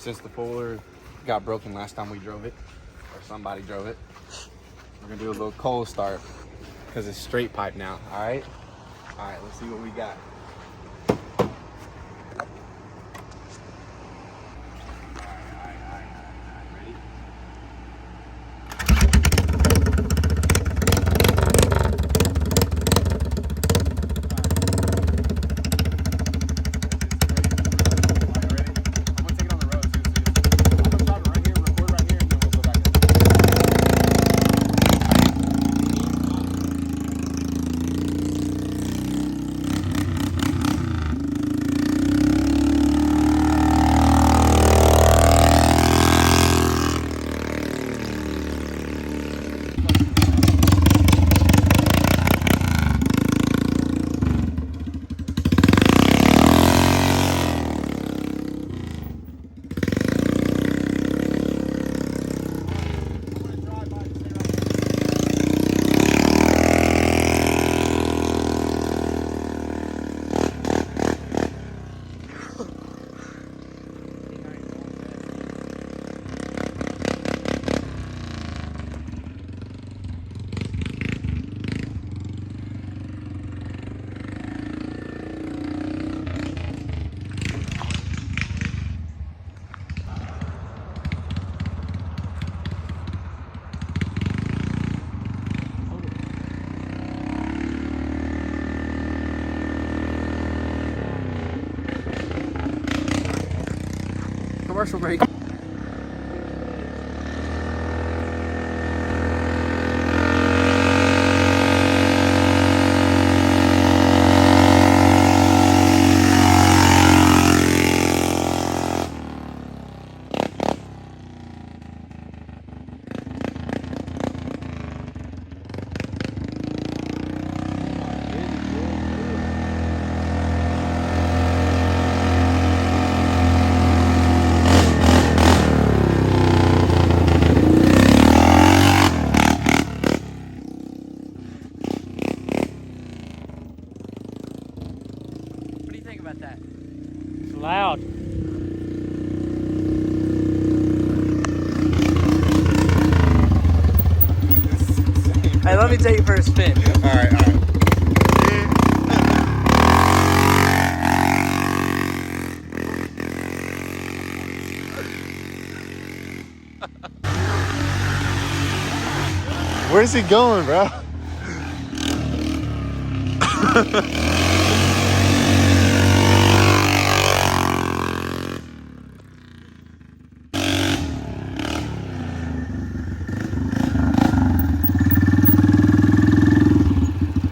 since the four-wheeler got broken last time we drove it, or somebody drove it, we're gonna do a little cold start because it's straight pipe now. All right, let's see what we got. Commercial break. About that. It's loud. Hey, let me take it for a spin. All right. Where's he going, bro?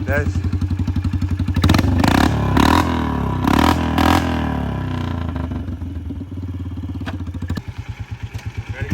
That's ready.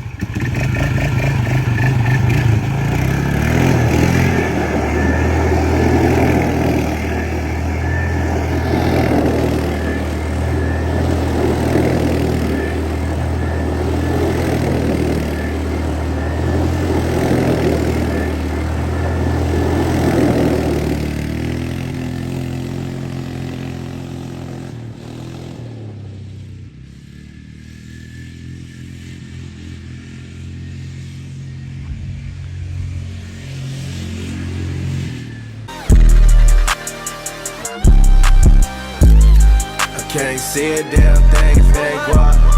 Can't see a damn thing if they guap.